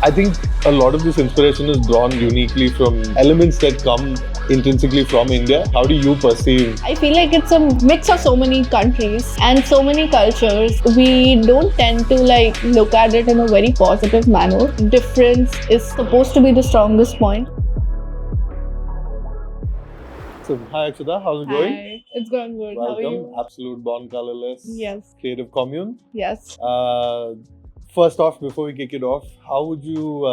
I think a lot of this inspiration is drawn uniquely from elements that come intrinsically from India. How do you perceive? I feel like it's a mix of so many countries and so many cultures. We don't tend to like look at it in a very positive manner. Difference is supposed to be the strongest point. So, hi Akshata, how's it going? Hi, it's going good. How are Welcome, you? Absolute Born Colorless Yes. Creative Commune. Yes. First off, before we kick it off, how would you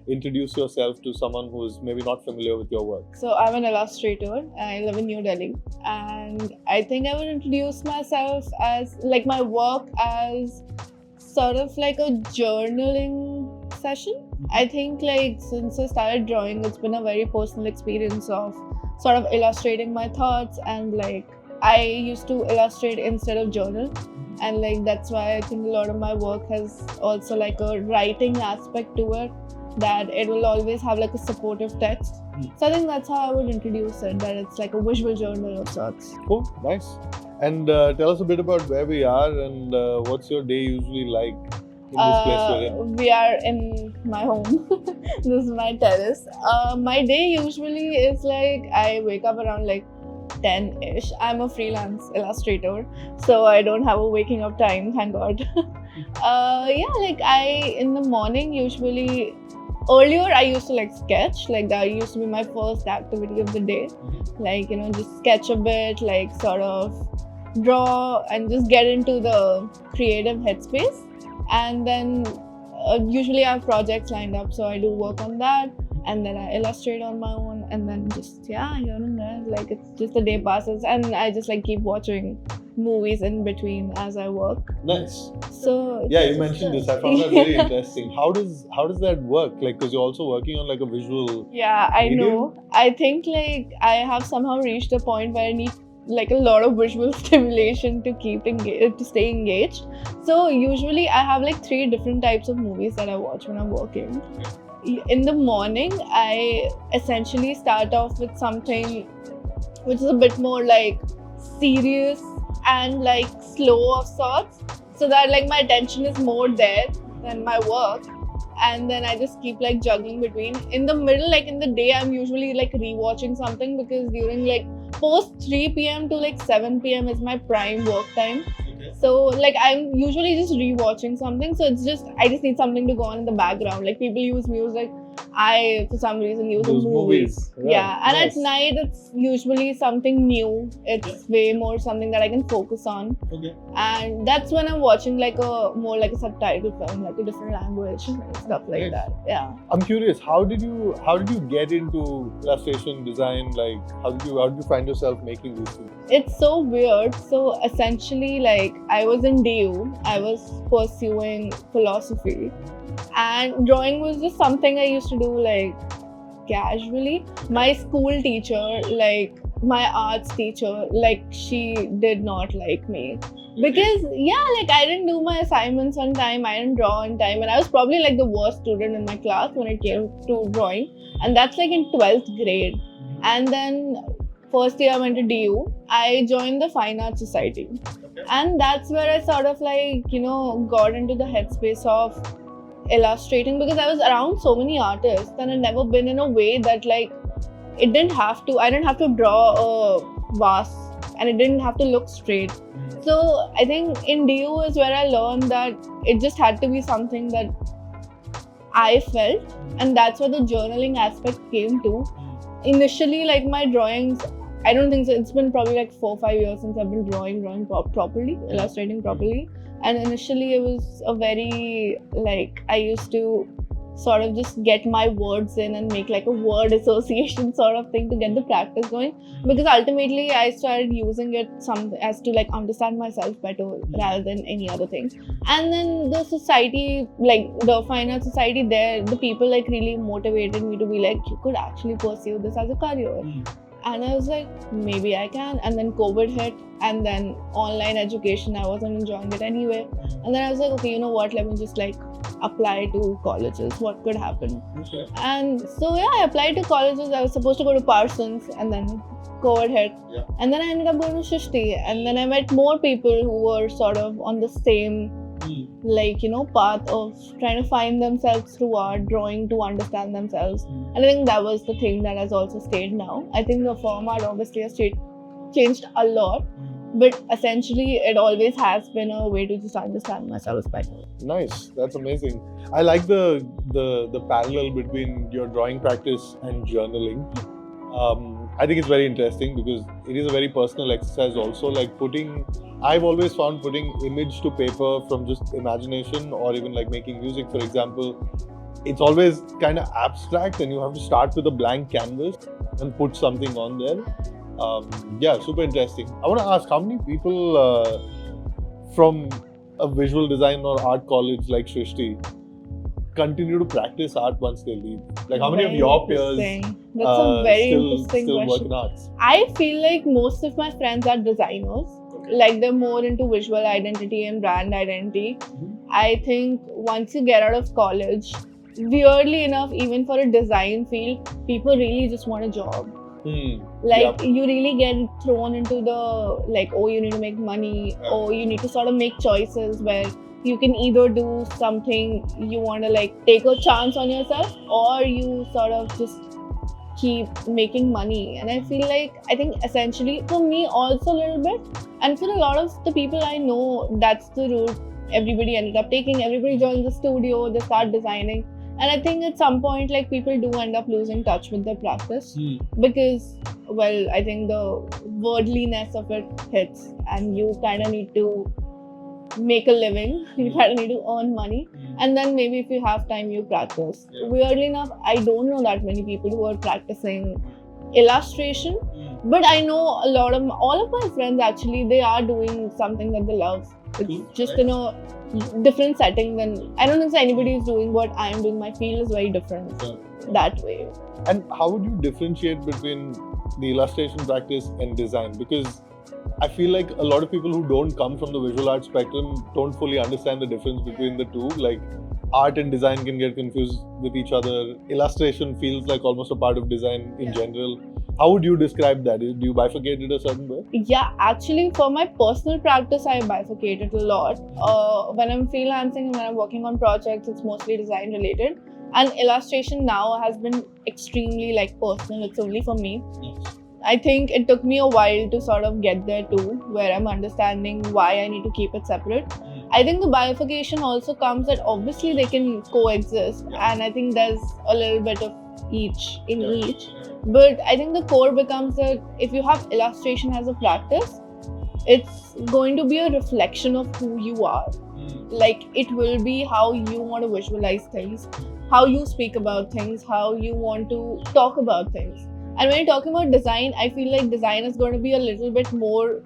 introduce yourself to someone who's maybe not familiar with your work? So I'm an illustrator. I live in New Delhi, and I think I would introduce myself as like my work as sort of like a journaling session. I think like since I started drawing, it's been a very personal experience of sort of illustrating my thoughts, and like I used to illustrate instead of journal, and like that's why I think a lot of my work has also like a writing aspect to it, that it will always have like a supportive text. So I think that's how I would introduce it, that it's like a visual journal of sorts. Cool, nice. And tell us a bit about where we are and what's your day usually like in this place we're in. We are in my home. This is my terrace. My day usually is like I wake up around like 10-ish. I'm a freelance illustrator, so I don't have a waking up time, thank God. Like in the morning usually, earlier I used to like sketch, like that used to be my first activity of the day. Like, just sketch a bit, like sort of draw and just get into the creative headspace. And then usually I have projects lined up, so I do work on that, and then I illustrate on my own, and then just here and there, like it's just the day passes, and I just like keep watching movies in between as I work. Nice. So Yeah, you mentioned this. I found that very interesting. How does that work? Like, because you're also working on like a visual. Yeah, I medium? know. I think like I have somehow reached a point where I need like a lot of visual stimulation to to stay engaged. So usually I have like 3 different types of movies that I watch when I'm working. In the morning, I essentially start off with something which is a bit more like serious and like slow of sorts, so that like my attention is more there than my work. And then I just keep like juggling between. In the middle, like in the day, I'm usually like rewatching something, because during like post 3 p.m. to like 7 p.m. is my prime work time. So like I'm usually just rewatching something. So I just need something to go on in the background. Like people use music, I for some reason use movies. Yeah, and nice. at night it's usually something new. It's way more something that I can focus on. Okay. And that's when I'm watching like a more like a subtitle film, like a different language and stuff like Nice. that. Yeah. I'm curious. How did you get into illustration design? Like, how did you find yourself making these things? It's so weird. So essentially, like I was in DU, I was pursuing philosophy, and drawing was just something I used to do like casually. My school teacher, like my arts teacher, like she did not like me, because like I didn't do my assignments on time, I didn't draw on time, and I was probably like the worst student in my class when it came to drawing. And that's like in 12th grade. And then first year I went to DU, I joined the Fine Arts Society. And that's where I sort of like, got into the headspace of illustrating, because I was around so many artists and I'd never been in a way that like I didn't have to draw a vase, and it didn't have to look straight. So I think in DU is where I learned that it just had to be something that I felt, and that's where the journaling aspect came to. Initially, like my drawings, I don't think so. It's been probably like 4 or 5 years since I've been drawing properly, illustrating properly. And initially it was a very like, I used to sort of just get my words in and make like a word association sort of thing to get the practice going, because ultimately I started using it as to like understand myself better rather than any other thing. And then the society, like the Fine Arts Society there, the people like really motivated me to be like, you could actually pursue this as a career. And I was like, maybe I can. And then COVID hit, and then online education, I wasn't enjoying it anyway. And then I was like, okay, you know what, let me just like apply to colleges, what could happen. Okay. And so I applied to colleges. I was supposed to go to Parsons, and then COVID hit. And then I ended up going to Srishti, and then I met more people who were sort of on the same like, you know, path of trying to find themselves through art, drawing to understand themselves. And I think that was the thing that has also stayed now. I think the format obviously has changed a lot, but essentially it always has been a way to just understand myself better. Nice, that's amazing. I like the parallel between your drawing practice and journaling. I think it's very interesting because it is a very personal exercise also. Like I've always found putting image to paper from just imagination, or even like making music, for example, it's always kind of abstract and you have to start with a blank canvas and put something on there. Yeah, super interesting. I want to ask, how many people from a visual design or art college like Shrishti continue to practice art once they leave? Like, how many of your peers That's a very interesting still work question. in arts? I feel like most of my friends are designers. Like, they're more into visual identity and brand identity. I think once you get out of college, weirdly enough, even for a design field, people really just want a job. Like, you really get thrown into the, like, oh, you need to make money, or you need to sort of make choices where you can either do something you want to, like, take a chance on yourself, or you sort of just keep making money. And I feel like, I think essentially for me also a little bit, and for a lot of the people I know, that's the route everybody ended up taking. Everybody joins the studio, they start designing. And I think at some point, like, people do end up losing touch with their practice because, well, I think the worldliness of it hits, and you kind of need to make a living, you kind of need to earn money, and then maybe if you have time, you practice. Weirdly enough, I don't know that many people who are practicing illustration, but I know all of my friends actually, they are doing something that they love. It's just in a different setting than, I don't think so anybody is doing what I am doing. My field is very different that way. And how would you differentiate between the illustration practice and design? Because I feel like a lot of people who don't come from the visual art spectrum don't fully understand the difference between the two. Like, art and design can get confused with each other. Illustration feels like almost a part of design in general. How would you describe that? Do you bifurcate it a certain way? Yeah, actually, for my personal practice, I bifurcate it a lot. When I'm freelancing and when I'm working on projects, it's mostly design related. And illustration now has been extremely, like, personal. It's only for me. I think it took me a while to sort of get there too, where I'm understanding why I need to keep it separate. I think the bifurcation also comes that obviously they can coexist, and I think there's a little bit of each in each. But I think the core becomes that if you have illustration as a practice, it's going to be a reflection of who you are. Like, it will be how you want to visualize things, how you speak about things, how you want to talk about things. And when you're talking about design, I feel like design is going to be a little bit more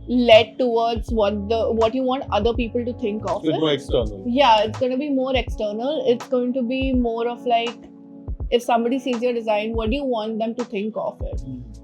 led towards what you want other people to think of. It's more external. Yeah, it's going to be more external. It's going to be more of like, if somebody sees your design, what do you want them to think of it?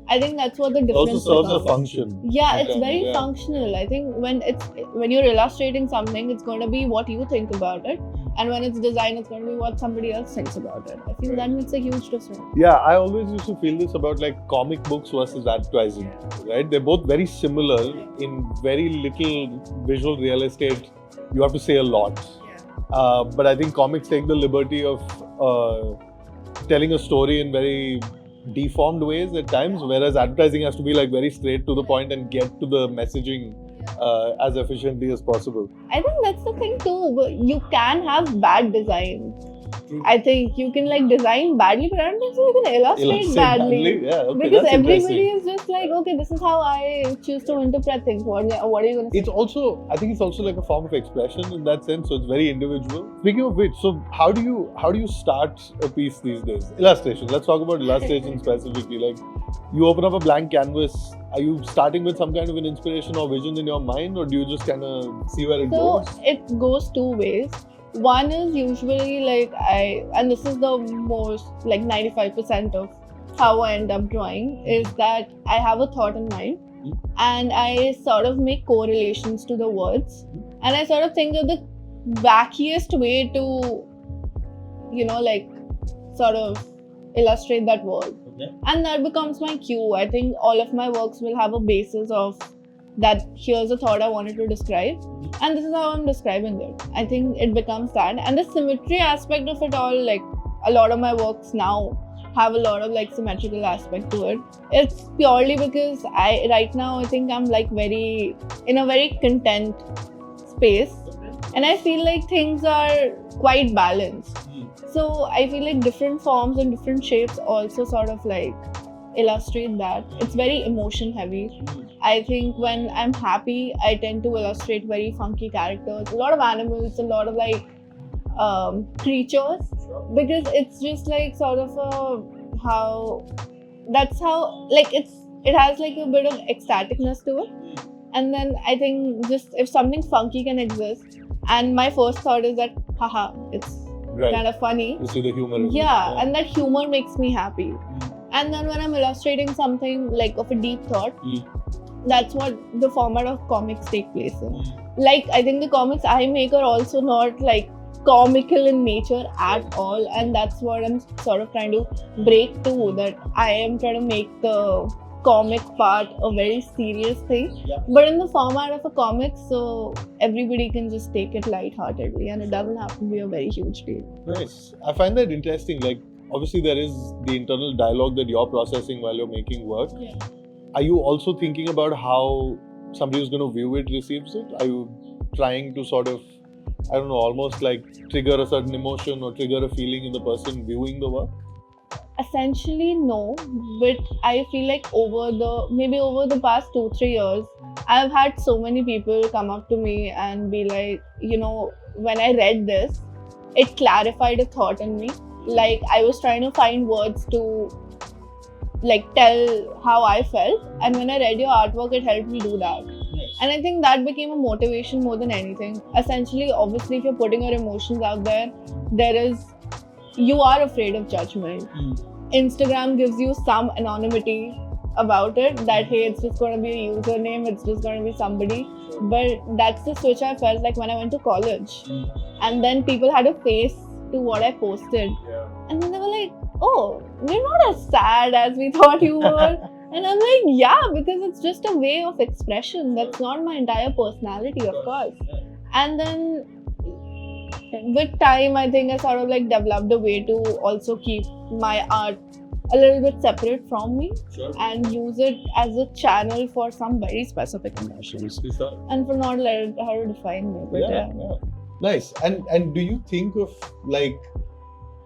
I think that's what the difference is. It also serves a function. Yeah, it's very functional. I think when you're illustrating something, it's going to be what you think about it. And when it's design, it's going to be what somebody else thinks about it. I feel that makes a huge difference. Yeah, I always used to feel this about, like, comic books versus advertising, right? They're both very similar in very little visual real estate. You have to say a lot. But I think comics take the liberty of telling a story in very deformed ways at times, whereas advertising has to be, like, very straight to the point and get to the messaging as efficiently as possible. I think that's the thing too. But you can have bad design. True. I think you can, like, design badly, but I don't think so you can illustrate badly. Yeah, okay, because that's everybody is just like, okay, this is how I choose to interpret things. What are you going to say? I think it's also like a form of expression in that sense, so it's very individual. Speaking of which, so how do you start a piece these days? Illustration. Let's talk about illustration specifically. Like, you open up a blank canvas. Are you starting with some kind of an inspiration or vision in your mind, or do you just kind of see where it goes? So it goes two ways. One is usually, like, and this is the most, like, 95% of how I end up drawing, is that I have a thought in mind and I sort of make correlations to the words, and I sort of think of the wackiest way to, you know, like, sort of illustrate that word. And that becomes my cue. I think all of my works will have a basis of that here's a thought I wanted to describe, and this is how I'm describing it. I think it becomes that, and the symmetry aspect of it all, like a lot of my works now have a lot of like symmetrical aspect to it. It's purely because right now I think I'm like in a very content space, and I feel like things are quite balanced. So I feel like different forms and different shapes also sort of like illustrate that. It's very emotion heavy. I think when I'm happy, I tend to illustrate very funky characters, a lot of animals, a lot of like creatures, because it's just like sort of that's how like it has like a bit of ecstaticness to it. And then I think just if something funky can exist, and my first thought is that haha, it's kind of funny. You see the humor. Yeah, and that humor makes me happy. And then when I'm illustrating something like of a deep thought, that's what the format of comics take place in. Like I think the comics I make are also not like comical in nature at all, and that's what I'm sort of trying to break to, that I am trying to make the comic part a very serious thing, but in the format of a comic, so everybody can just take it lightheartedly and it doesn't have to be a very huge deal. Nice. I find that interesting. Like obviously there is the internal dialogue that you're processing while you're making work. Are you also thinking about how somebody who's going to view it receives it? Are you trying to sort of, I don't know, almost like trigger a certain emotion or trigger a feeling in the person viewing the work? Essentially, no, but I feel like over the past 2-3 years, I've had so many people come up to me and be like, you know, when I read this, it clarified a thought in me. Like I was trying to find words to like tell how I felt, and when I read your artwork, it helped me do that. And I think that became a motivation more than anything. Essentially, obviously, if you're putting your emotions out there, you are afraid of judgment. Instagram gives you some anonymity about it, that hey, it's just going to be a username, it's just going to be somebody. But that's the switch I felt like when I went to college. And then people had a face to what I posted. And then they were like, oh, you're not as sad as we thought you were. And I'm like, yeah, because it's just a way of expression. That's not my entire personality, of course. And then with time, I think I sort of like developed a way to also keep my art a little bit separate from me and use it as a channel for some very specific emotions. And for not let her define me. But yeah. Nice. And do you think of like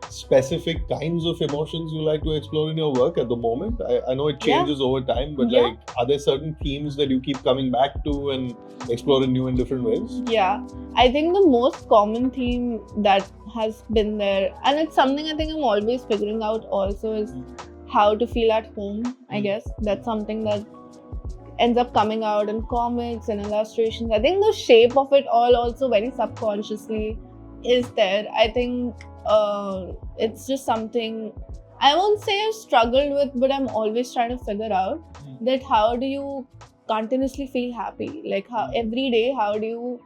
specific kinds of emotions you like to explore in your work at the moment? I know it changes over time, but like, are there certain themes that you keep coming back to and explore in new and different ways? Yeah, I think the most common theme that has been there, and it's something I think I'm always figuring out also, is how to feel at home. I guess that's something that ends up coming out in comics and illustrations. I think the shape of it all also very subconsciously is there. I think it's just something I won't say I've struggled with, but I'm always trying to figure out that how do you continuously feel happy? Like how every day, how do you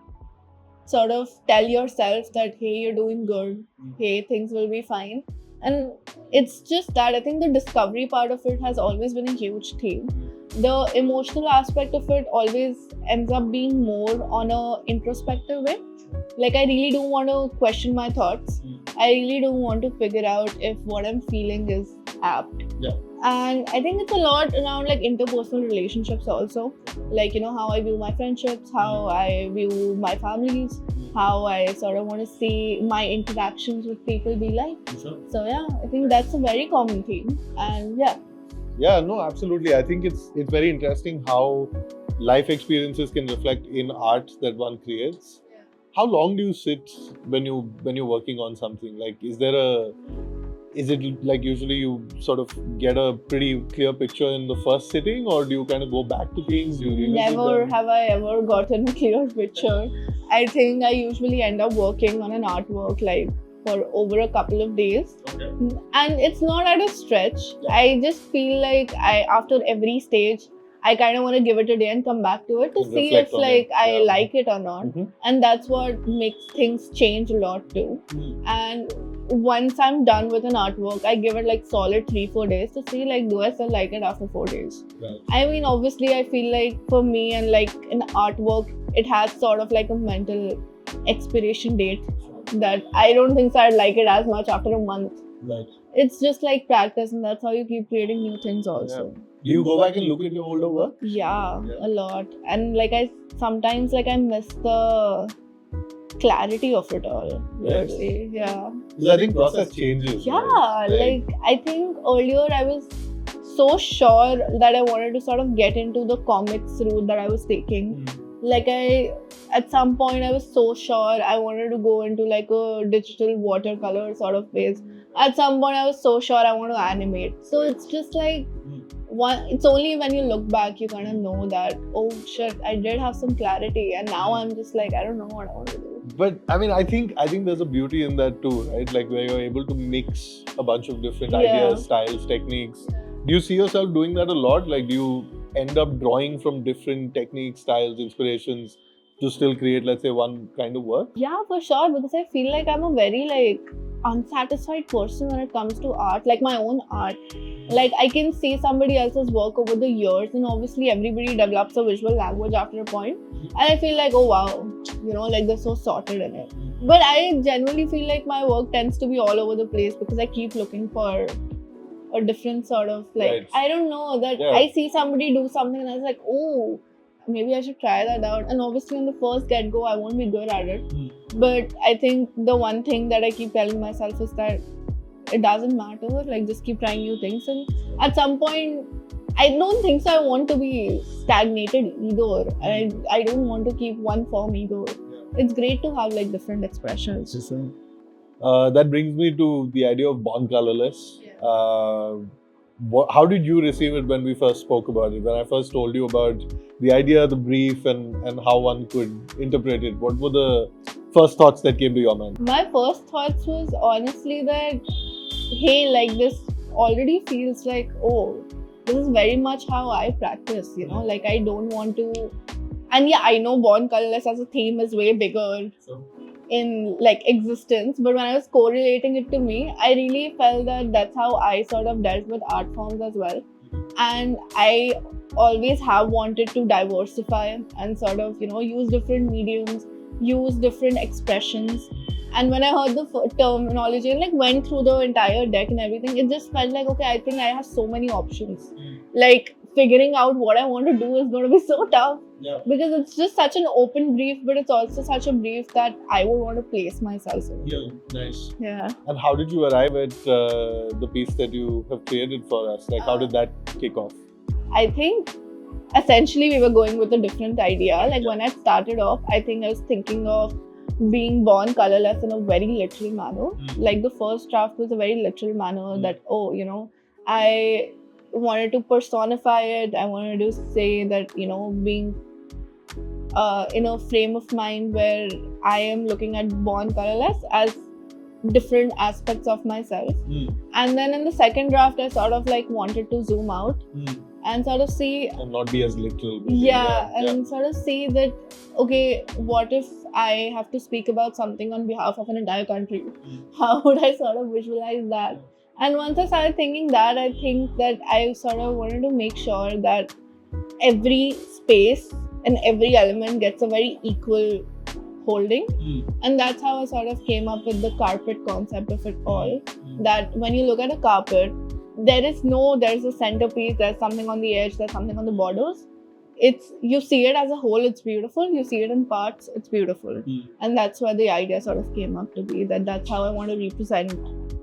sort of tell yourself that hey, you're doing good, hey, things will be fine. And it's just that I think the discovery part of it has always been a huge theme. The emotional aspect of it always ends up being more on a introspective way. Like I really don't want to question my thoughts. I really don't want to figure out if what I'm feeling is apt. And I think it's a lot around like interpersonal relationships also. Like, you know, how I view my friendships, how I view my families, how I sort of want to see my interactions with people be like. So yeah, I think that's a very common theme. And yeah, no, absolutely. I think it's very interesting how life experiences can reflect in art that one creates. How long do you sit when you're working on something? Like, is it like usually you sort of get a pretty clear picture in the first sitting, or do you kind of go back to things? Never have I ever gotten a clear picture. I think I usually end up working on an artwork like for over a couple of days. And it's not at a stretch. I just feel like after every stage, I kind of want to give it a day and come back to it to see if like I like it or not. And that's what makes things change a lot too. And once I'm done with an artwork, I give it like solid 3-4 days to see like do I still like it after 4 days. Right. I mean, obviously, I feel like for me and like an artwork, it has sort of like a mental expiration date that I don't think so I'd like it as much after a month. Right. It's just like practice, and that's how you keep creating new things also. Do you go back and look at your older work? Yeah, Yeah. a lot. And like I sometimes like I miss the clarity of it all. Yes. Weirdly. Yeah. Because I think process changes. Yeah, right? like I think earlier I was so sure that I wanted to sort of get into the comics route that I was taking. Like at some point I was so sure I wanted to go into like a digital watercolor sort of phase. At some point I was so sure I want to animate. So it's just like it's only when you look back you kind of know that, oh shit, I did have some clarity, and now I'm just like, I don't know what I want to do. But I mean, I think there's a beauty in that too, right? Like where you're able to mix a bunch of different Yeah. ideas, styles, techniques. Do you see yourself doing that a lot? Like, do you end up drawing from different techniques, styles, inspirations to still create, let's say, one kind of work? Yeah, for sure, because I feel like I'm a very like unsatisfied person when it comes to art, like my own art. Like I can see somebody else's work over the years, and obviously everybody develops a visual language after a point, and I feel like, oh wow, you know, like they're so sorted in it. But I genuinely feel like my work tends to be all over the place because I keep looking for a different sort of like, Right. I don't know, that Yeah. I see somebody do something and I was like, oh, maybe I should try that out. And obviously on the first get-go I won't be good at it. But I think the one thing that I keep telling myself is that it doesn't matter, like just keep trying new things, and at some point I don't think so I want to be stagnated either. I don't want to keep one form either. It's great to have like different expressions. That brings me to the idea of Born Colorless. How did you receive it when we first spoke about it? When I first told you about the idea, the brief, and how one could interpret it, what were the first thoughts that came to your mind? My first thoughts was honestly that, hey, like this already feels like, oh, this is very much how I practice, you know, like I don't want to. And yeah, I know Born Colorless as a theme is way bigger in like existence, but when I was correlating it to me, I really felt that that's how I sort of dealt with art forms as well. And I always have wanted to diversify and sort of, you know, use different mediums, use different expressions. And when I heard the terminology and like went through the entire deck and everything, it just felt like, okay, I think I have so many options. Like figuring out what I want to do is going to be so tough. Yeah. Because it's just such an open brief, but it's also such a brief that I would want to place myself in. Yeah, nice. Yeah. And how did you arrive at the piece that you have created for us? Like, how did that kick off? I think essentially we were going with a different idea. Like when I started off, I think I was thinking of being born colorless in a very literal manner. Like the first draft was a very literal manner that, oh, you know, I wanted to personify it. I wanted to say that, you know, being in a frame of mind where I am looking at born colorless as different aspects of myself. And then in the second draft, I sort of like wanted to zoom out and sort of see, And not be as literal. and sort of see that, okay, what if I have to speak about something on behalf of an entire country? How would I sort of visualize that? And once I started thinking that, I think that I sort of wanted to make sure that every space and every element gets a very equal holding. And that's how I sort of came up with the carpet concept of it all. That when you look at a carpet, there's a centerpiece, there's something on the edge, there's something on the borders. You see it as a whole, it's beautiful. You see it in parts, it's beautiful. And that's where the idea sort of came up to be, that's how I want to represent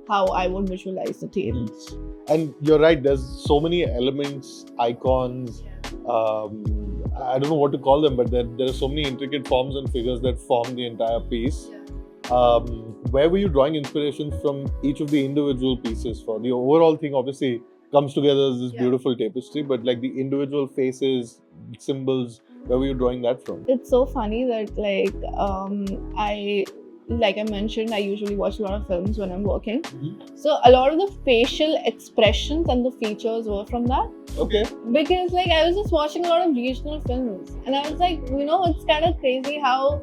how I would visualize the theme. And you're right, there's so many elements, icons, I don't know what to call them, but there are so many intricate forms and figures that form the entire piece. Where were you drawing inspiration from each of the individual pieces for? The overall thing obviously comes together as this beautiful tapestry, but like the individual faces, symbols, where were you drawing that from? It's so funny that like I mentioned, I usually watch a lot of films when I'm working. So a lot of the facial expressions and the features were from that. Okay. Because like I was just watching a lot of regional films and I was like, you know, it's kind of crazy how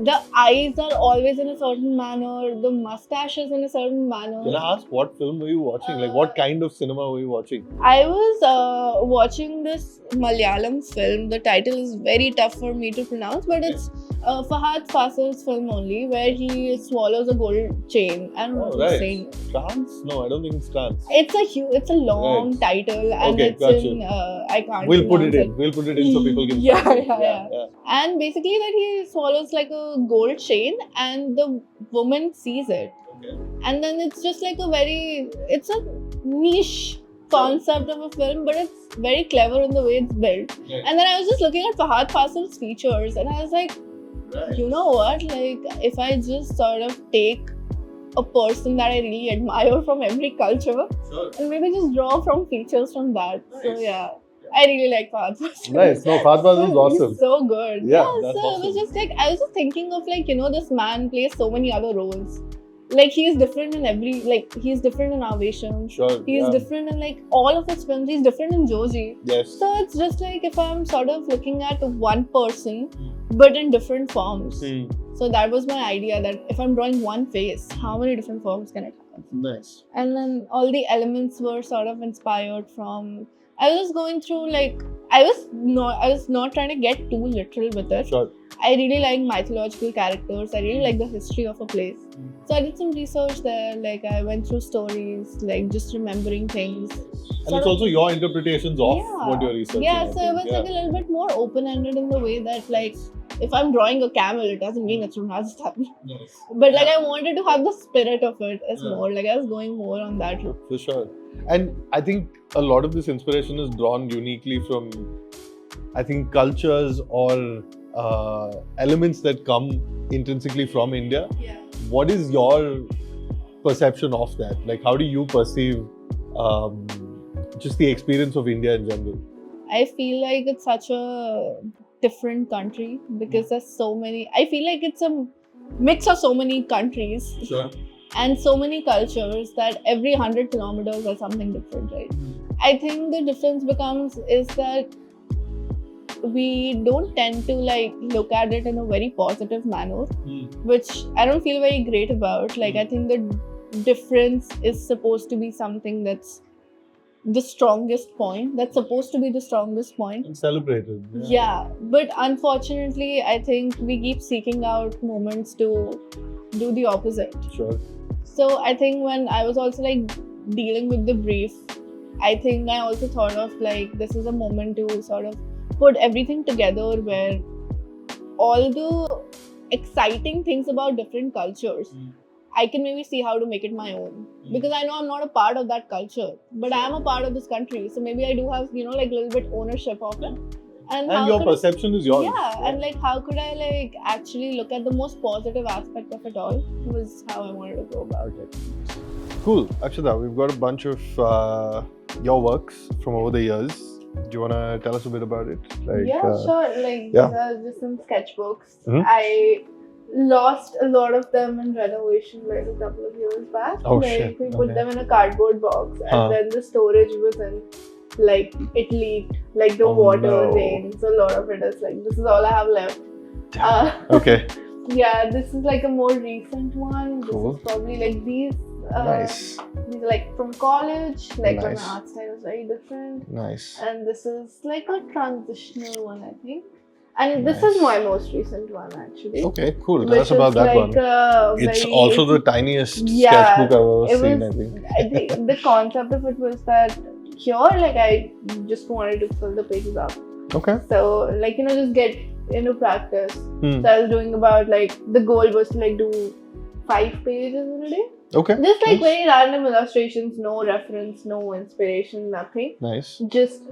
the eyes are always in a certain manner, the mustache is in a certain manner. Can I ask what film were you watching? Like what kind of cinema were you watching? I was watching this Malayalam film. The title is very tough for me to pronounce, but it's Fahad Fasil's film only, where he swallows a gold chain. I don't know what I'm saying. Trance? No, I don't think it's trance. It's a long title, and Okay, it's gotcha. in I can't. We'll put it pronounce in. We'll put it in so people can. Yeah, find it. yeah. And basically, that he swallows like a gold chain, and the woman sees it, Okay. and then it's just like it's a niche concept of a film, but it's very clever in the way it's built. Yeah. And then I was just looking at Fahad Fasil's features, and I was like, you know what? Like, if I just sort of take a person that I really admire from every culture, Sure. and maybe just draw from features from that. So Nice. yeah, I really like Fahad Fasil. Nice. No, Fahad Fasil is awesome. He's so good. Yeah, so that's I was awesome. just like, I was just thinking of like, this man plays so many other roles. Like he's different in he's different in Avesham. Sure. He's yeah. different in like all of his films. He's different in Joji. Yes. So it's just like if I'm sort of looking at one person, but in different forms. Hmm. So that was my idea, that if I'm drawing one face, how many different forms can it have? Nice. And then all the elements were sort of inspired from. I was just going through like I was not trying to get too literal with it. Sure. I really like mythological characters. I really like the history of a place. So I did some research there. Like I went through stories, like just remembering things. And it's also your interpretations of what you're researching. Yeah, I so think. it was like a little bit more open-ended in the way that like if I'm drawing a camel, it doesn't mean it's from Rajasthan. Nice. But like I wanted to have the spirit of it as Yeah. more. Like I was going more on that. For sure. And I think a lot of this inspiration is drawn uniquely from, I think, cultures or elements that come intrinsically from India. Yeah. What is your perception of that? Like, how do you perceive just the experience of India in general? I feel like it's such a different country because there's so many. I feel like it's a mix of so many countries Sure. and so many cultures that every 100 kilometers is something different, right? I think the difference is that we don't tend to like look at it in a very positive manner, which I don't feel very great about. Like I think the difference is supposed to be something that's the strongest point. That's supposed to be the strongest point. And celebrated. Yeah, but unfortunately, I think we keep seeking out moments to do the opposite. Sure. So I think when I was also like dealing with the brief, I think I also thought of like this is a moment to sort of put everything together where all the exciting things about different cultures, I can maybe see how to make it my own. Because I know I'm not a part of that culture, but I am a part of this country. So maybe I do have, like a little bit ownership of it. And your perception is yours. Yeah, and like how could I like actually look at the most positive aspect of it all was how I wanted to go about it. Cool. Akshata, we've got a bunch of your works from over the years. Do you want to tell us a bit about it? Like, Sure. Like, yeah. these are just some sketchbooks. Mhm. I lost a lot of them in renovation like a couple of years back. Oh, like, shit. we put Okay. them in a cardboard box and then the storage was in, like, it leaked. Like, the Oh, water no. rained. So, a lot of it is like, this is all I have left. okay. Yeah, this is like a more recent one. This Cool. is probably like these. Nice. These are like from college, like when Nice. my art style was very different. Nice. And this is like a transitional one, I think. And this Nice. is my most recent one, actually. Okay, cool. Tell Which us about is that like one. It's very- also the tiniest Yeah, sketchbook I've it ever seen, was- I think. I think the concept of it was that here, like I just wanted to fill the pages up. Okay. So, like, just get into practice. Hmm. So I was doing about like, the goal was to like do 5 pages in a day. Okay. Just like Nice. very random illustrations, no reference, no inspiration, nothing. Nice. Just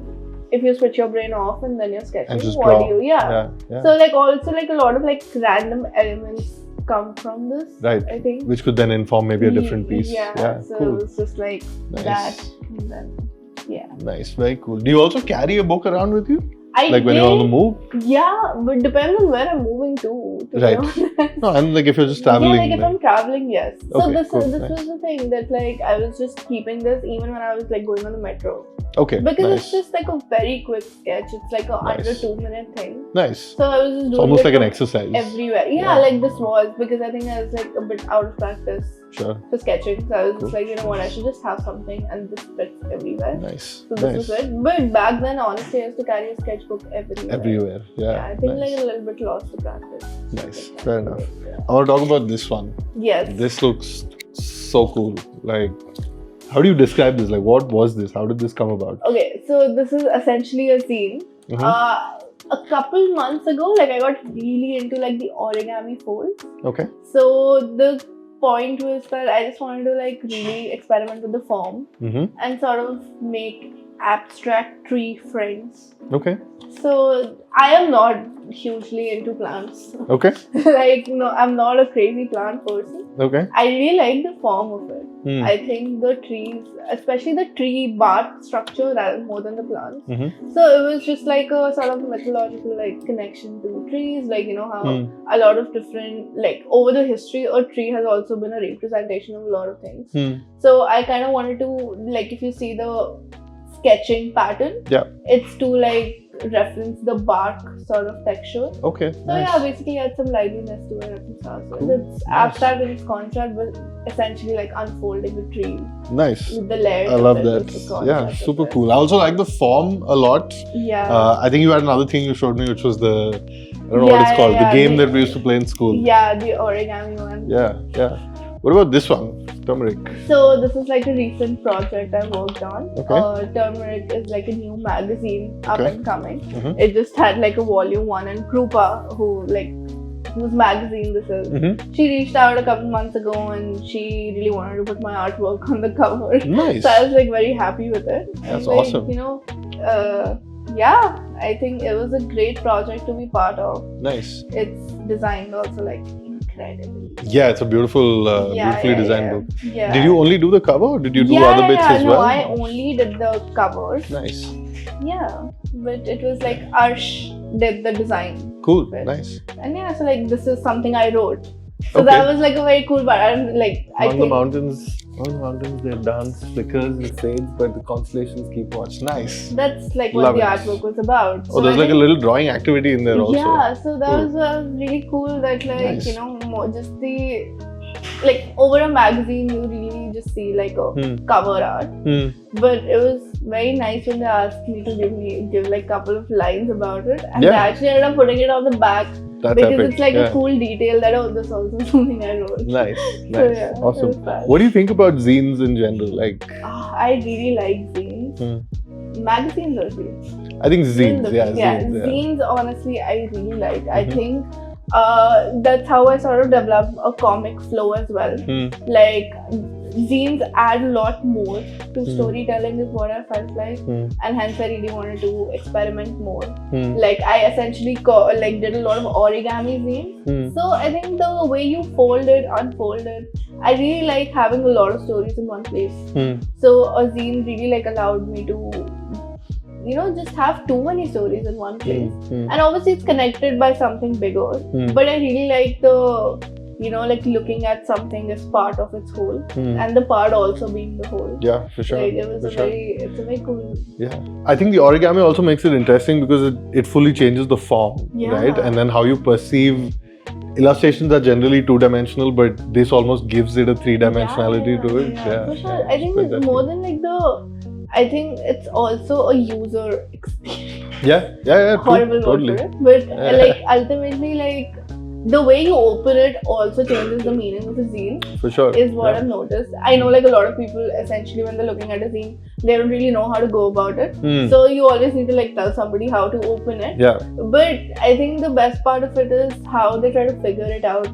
if you switch your brain off and then you're sketching, And just what draw. do you? Yeah. So like also like a lot of like random elements come from this. Right. I think. Which could then inform maybe a different piece. Yeah. So Cool. it's just like Nice. that, and then yeah. Nice. Very cool. Do you also carry a book around with you? I Like when you're on the did- move? Yeah, but depends on where I'm moving to be Right. honest. No, and like if you're just traveling. Yeah, like if then- I'm traveling, yes. So Okay, this cool, this nice. was the thing that like I was just keeping this even when I was like going on the metro. Okay. Because Nice. it's just like a very quick sketch. It's like a under Nice. 2-minute thing. Nice. So I was just doing It's almost it like an from exercise. everywhere. Yeah, Yeah. like this was because I think I was like a bit out of practice Sure. for sketching. So I was just Cool. like, you know what, I should just have something and this fits everywhere. Nice. So this Nice. was it. But back then, honestly, I used to carry a sketchbook everywhere. Everywhere. Yeah. Yeah, I think nice. like a little bit lost to practice. Nice. Fair enough. I want to talk about this one. Yes. This looks so cool. Like, how do you describe this? Like, what was this? How did this come about? Okay, so this is essentially a scene. Mhm. A couple months ago, like I got really into like the origami folds. Okay. So the point was that I just wanted to like really experiment with the form Mm-hmm. and sort of make abstract tree friends. Okay. So I am not hugely into plants. Okay. Like no, I'm not a crazy plant person. Okay. I really like the form of it. Hmm. I think the trees, especially the tree bark structure, rather more than the plants. Mm-hmm. So it was just like a sort of mythological like connection to trees, like you know how Hmm. a lot of different like over the history, a tree has also been a representation of a lot of things. Hmm. So I kind of wanted to like if you see the sketching pattern, Yeah. it's to like reference the bark sort of texture. Okay. So Nice. yeah, basically add some liveliness to it and stuff. So Cool. it's Nice. abstract in its contrast, but essentially like unfolding the tree Nice. with the layers. I of love it, that. with the contrast Yeah, of super it. cool. I also like the form a lot. Yeah. I think you had another thing you showed me, which was the, I don't know what Yeah, it's called, yeah, the game the- that we used to play in school. Yeah, the origami one. Yeah, yeah. What about this one? Turmeric. So this is like a recent project I worked on. Okay. Turmeric is like a new magazine up Okay. and coming. Mhm. It just had like a volume 1 and Krupa, whose magazine this is. Mm-hmm. She reached out a couple months ago and she really wanted to put my artwork on the cover. Nice. So I was like very happy with it. That's and, like, awesome. You know, yeah, I think it was a great project to be part of. Nice. It's designed also like incredibly. Yeah, it's a beautiful, beautifully designed book. Yeah. Did you only do the cover or did you do yeah, other bits as no, well? I only did the covers. Nice. Yeah, but it was like Arsh did the design. Cool. Right. Nice. And yeah, so like this is something I wrote. So Okay. that was like a very cool part. And like I On the think mountains, they dance, flickers, and fades, but the constellations keep watch. Nice. that's like what Love the it. artwork was about. Oh, there's I like a think- little drawing activity in there also. Yeah, so that Cool. was really cool that like Nice. you know more just the like over a magazine you really just see like a Hmm. cover art. Hmm. But it was very nice when they asked me to give like a couple of lines about it, and Yeah. they actually ended up putting it on the back That's because epic. it's like yeah. a cool detail that oh this also something I wrote. Nice. So, Nice. yeah, Awesome. it was fun. What do you think about zines in general? Like, I really like zines. Magazines or zines? I think zines. Zines, Yeah, yeah, zines. Yeah. zines honestly I really like. I Mhm. think that's how I sort of develop a comic flow as well. Hmm. Like zines add a lot more to Hmm. storytelling is what I felt like, Hmm. and hence I really wanted to experiment more. Hmm. Like I essentially did a lot of origami zines. Hmm. So I think the way you fold it, unfold it, I really like having a lot of stories in one place. Hmm. So a zine really like allowed me to, you know, just have too many stories in one place. Hmm. And obviously it's connected by something bigger. Hmm. But I really like the, you know, like looking at something as part of its whole, Hmm. and the part also being the whole. Yeah, for sure. Like it was for a sure. it's a very cool. Yeah, I think the origami also makes it interesting because it fully changes the form, Yeah. right? And then how you perceive illustrations are generally two-dimensional, but this almost gives it a three-dimensionality to it. Yeah, for sure. yeah, I think it's fantastic. more than like I think it's also a user experience. Yeah, Horrible totally. word for it, but Yeah. like ultimately, like the way you open it also changes the meaning of the zine. For sure. Is what yeah. I've noticed. I know like a lot of people essentially when they're looking at a zine, they don't really know how to go about it. Hmm. So you always need to like tell somebody how to open it. Yeah, But I think the best part of it is how they try to figure it out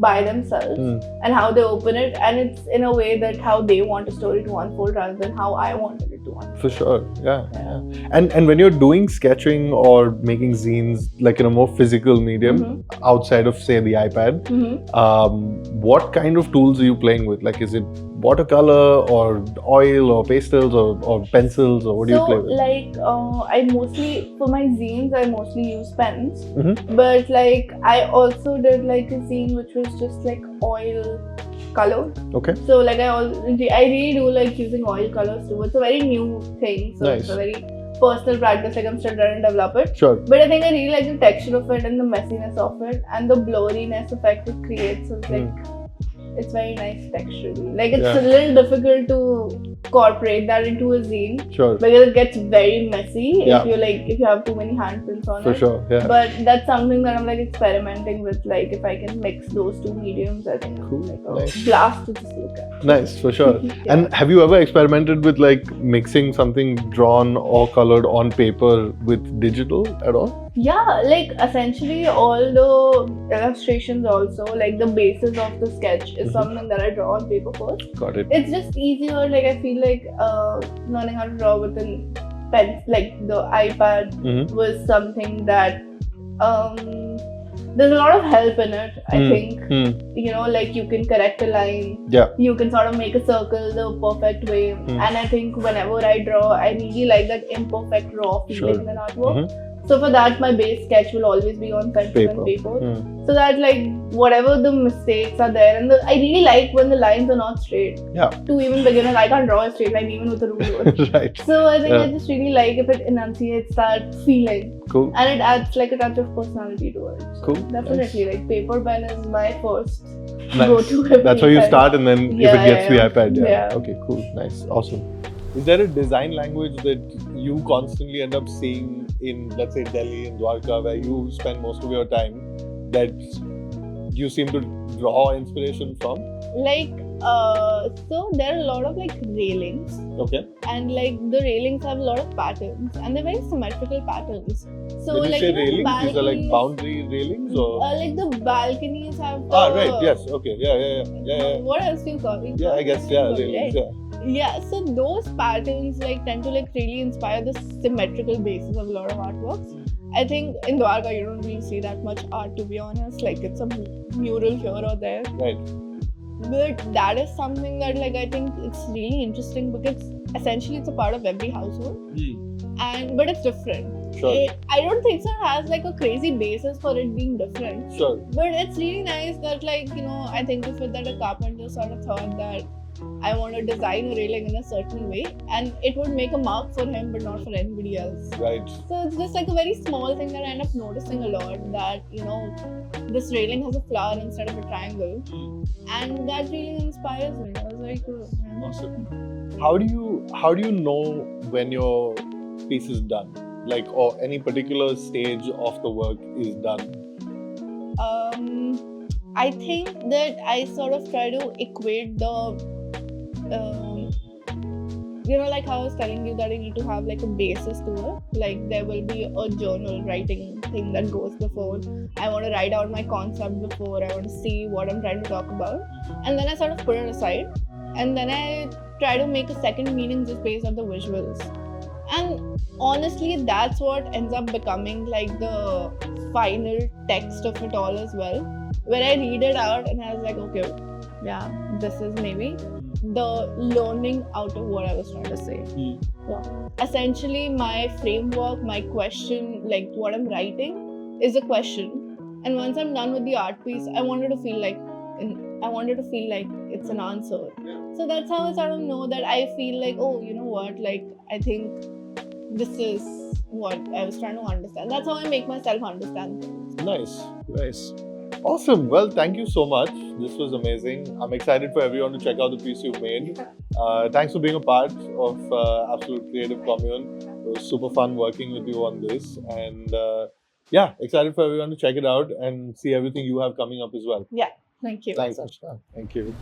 by themselves Hmm. and how they open it, and it's in a way that how they want a story to unfold rather than how I wanted it to unfold. for sure. Yeah, Yeah. yeah. And when you're doing sketching or making zines like in a more physical medium Mhm. outside of say the iPad, Mm-hmm. what kind of tools are you playing with? Like, is it watercolor or oil or pastels or pencils or what do you play with? Like I mostly for my zines I mostly use pens, Mhm. but like I also did like a zine which was just like oil color. Okay. So like I really do like using oil colors too. It's a very new thing, so Nice. it's a very personal practice. Like I'm still trying to develop it. Sure. But I think I really like the texture of it and the messiness of it and the blurriness effect it creates. So it's like it's very nice texturally. Like it's a little difficult to incorporate that into a zine Sure. because it gets very messy Yeah. if you have too many handprints on For it. sure. Yeah. But that's something that I'm like experimenting with. Like if I can mix those two mediums, I think Cool. it's like a Nice. blast to just look at. Nice, for sure. Yeah. And have you ever experimented with like mixing something drawn or colored on paper with digital at all? Yeah, like essentially all the illustrations also, like the basis of the sketch is something that I draw on paper first. Got it. It's just easier, like I feel like learning how to draw with a pen, like the iPad was something that there's a lot of help in it. I think, you know, like you can correct a line, you can sort of make a circle the perfect way. And I think whenever I draw, I really like that imperfect raw feeling in an artwork. So for that, my base sketch will always be on pencil and paper. So that like whatever the mistakes are there, and I really like when the lines are not straight. Yeah. To even beginners, I can't draw a straight line even with a ruler. Right. So I think I just really like if it enunciates that feeling. Cool. And it adds like a touch of personality to it. So Cool. definitely, like paper pen is my first Nice. go-to. every That's where you time. start, and then if Yeah, it gets yeah, the iPad, yeah. Okay, cool, nice, awesome. Is there a design language that you constantly end up seeing in, let's say, Delhi and Dwarka, where you spend most of your time, that you seem to draw inspiration from? Like, so there are a lot of like railings. Okay. And like the railings have a lot of patterns, and they're very symmetrical patterns. So When you like say you know, the railings, these are like balconies- boundary railings, or? like the balconies have the, Right, yes, okay, yeah. What else do you call it? Yeah, I guess, yeah, Right? railings, yeah. Yeah, so those patterns like tend to like really inspire the symmetrical basis of a lot of artworks. I think in Dwarka you don't really see that much art, to be honest. Like it's a mural here or there. Right. But that is something that like I think it's really interesting because essentially it's a part of every household. But it's different. Sure. I don't think so it has like a crazy basis for it being different. Sure. But it's really nice that like, you know, I think of it that a carpenter sort of thought that I want to design a railing in a certain way and it would make a mark for him but not for anybody else. Right. So it's just like a very small thing that I end up noticing a lot, that, you know, this railing has a flower instead of a triangle. And that really inspires me. I was very cool. Yeah. Awesome. How do you know when your piece is done? Like, or any particular stage of the work is done? I think that I sort of try to equate the you know, like how I was telling you that I need to have like a basis to it. Like there will be a journal writing thing that goes before. I want to write out my concept before. I want to see what I'm trying to talk about. And then I sort of put it aside. And then I try to make a second meaning just based on the visuals. And honestly, that's what ends up becoming like the final text of it all as well. Where I read it out and I was like, okay, yeah, this is maybe the learning out of what I was trying to say. Yeah. Essentially, my framework, my question, like what I'm writing is a question. And once I'm done with the art piece, I wanted to feel like it's an answer. So that's how I sort of know that I feel like, oh, you know what, like I think this is what I was trying to understand. That's how I make myself understand things. Nice. Awesome. Well, thank you so much. This was amazing. I'm excited for everyone to check out the piece you've made. Thanks for being a part of Absolute Creative Commune. It was super fun working with you on this. And yeah, excited for everyone to check it out and see everything you have coming up as well. Yeah, thank you. Thanks, Ashna. Thank you.